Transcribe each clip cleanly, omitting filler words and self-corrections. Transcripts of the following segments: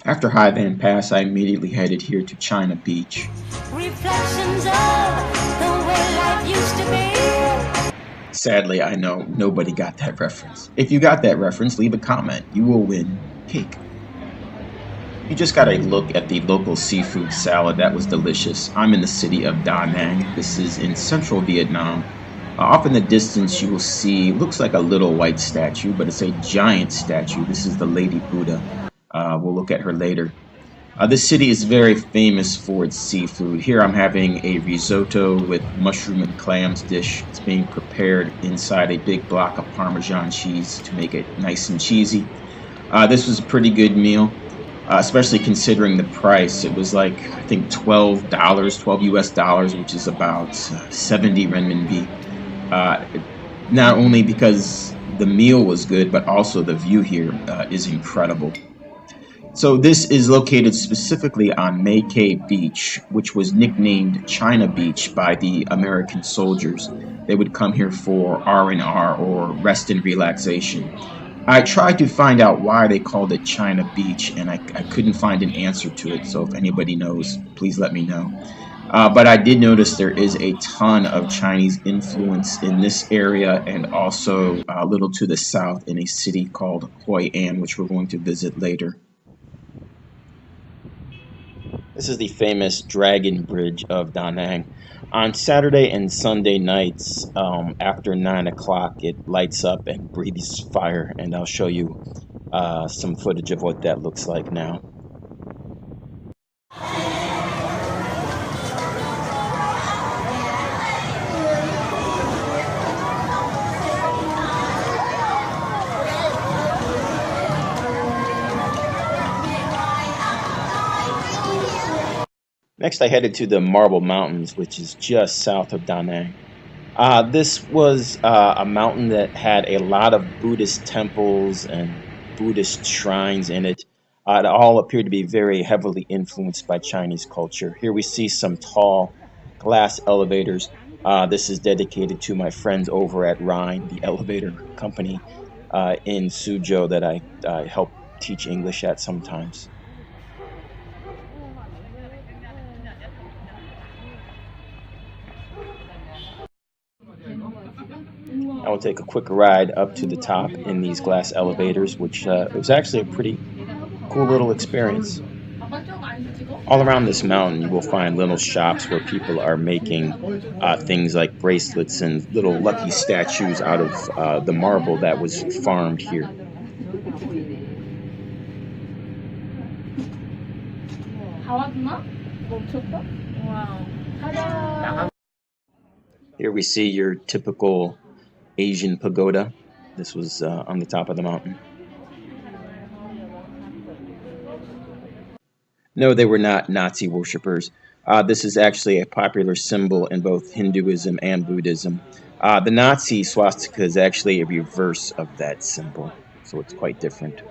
After High Van Pass, I immediately headed here to China Beach. Reflections of the way life used to be. Sadly, I know nobody got that reference. If you got that reference, leave a comment. You will win cake. You just got a look at the local seafood salad. That was delicious. I'm in the city of Da Nang. This is in central Vietnam. Off in the distance, you will see, looks like a little white statue, but it's a giant statue. This is the Lady Buddha. We'll look at her later. This city is very famous for its seafood. Here I'm having a risotto with mushroom and clams dish. It's being prepared inside a big block of Parmesan cheese to make it nice and cheesy. This was a pretty good meal, especially considering the price. It was like, I think $12 US dollars, which is about 70 renminbi. Not only because the meal was good, but also the view here is incredible. So this is located specifically on May Cay Beach, which was nicknamed China Beach by the American soldiers. They would come here for R&R, or rest and relaxation. I tried to find out why they called it China Beach, and I couldn't find an answer to it, so if anybody knows, please let me know. But I did notice there is a ton of Chinese influence in this area, and also a little to the south in a city called Hoi An, which we're going to visit later. This is the famous Dragon Bridge of Da Nang. On Saturday and Sunday nights, after 9 o'clock, it lights up and breathes fire, and I'll show you some footage of what that looks like now. Next, I headed to the Marble Mountains, which is just south of Da Nang. This was a mountain that had a lot of Buddhist temples and Buddhist shrines in it. It all appeared to be very heavily influenced by Chinese culture. Here we see some tall glass elevators. This is dedicated to my friends over at Rhine, the elevator company in Suzhou that I help teach English at sometimes. I will take a quick ride up to the top in these glass elevators, which was actually a pretty cool little experience. All around this mountain, you will find little shops where people are making things like bracelets and little lucky statues out of the marble that was farmed here. Here we see your typical Asian pagoda. This was on the top of the mountain. No, they were not Nazi worshippers. This is actually a popular symbol in both Hinduism and Buddhism. The Nazi swastika is actually a reverse of that symbol, so it's quite different.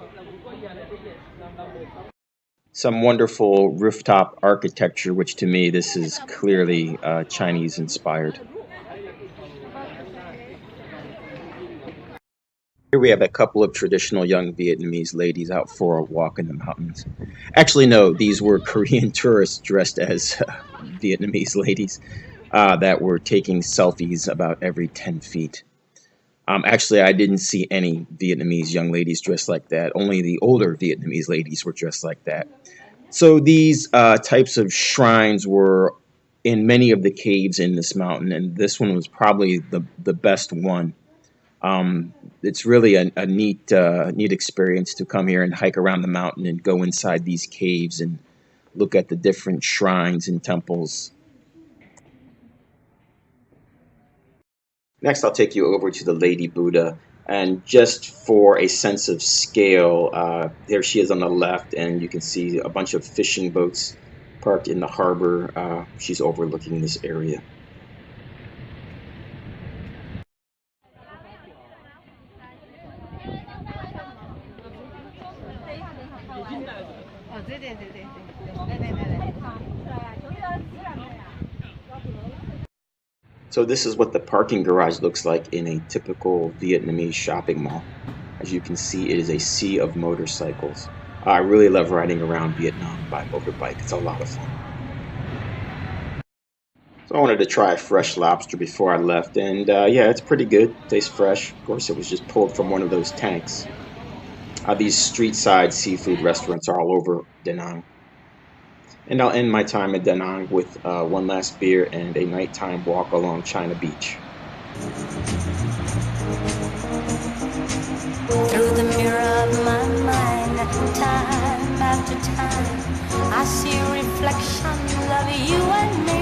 Some wonderful rooftop architecture, which to me, this is clearly Chinese inspired. Here we have a couple of traditional young Vietnamese ladies out for a walk in the mountains. Actually, no, these were Korean tourists dressed as Vietnamese ladies that were taking selfies about every 10 feet. Actually, I didn't see any Vietnamese young ladies dressed like that. Only the older Vietnamese ladies were dressed like that. So these types of shrines were in many of the caves in this mountain, and this one was probably the best one. It's really a neat experience to come here and hike around the mountain and go inside these caves and look at the different shrines and temples. Next, I'll take you over to the Lady Buddha, and just for a sense of scale, there she is on the left, and you can see a bunch of fishing boats parked in the harbor. She's overlooking this area. So this is what the parking garage looks like in a typical Vietnamese shopping mall. As you can see, it is a sea of motorcycles. I really love riding around Vietnam by motorbike. It's a lot of fun. So I wanted to try fresh lobster before I left, and yeah, it's pretty good. Tastes fresh. Of course, it was just pulled from one of those tanks. These street side seafood restaurants are all over Da Nang. And I'll end my time in Da Nang with one last beer and a nighttime walk along China Beach. Through the mirror of my mind, time after time, I see reflections of you and me.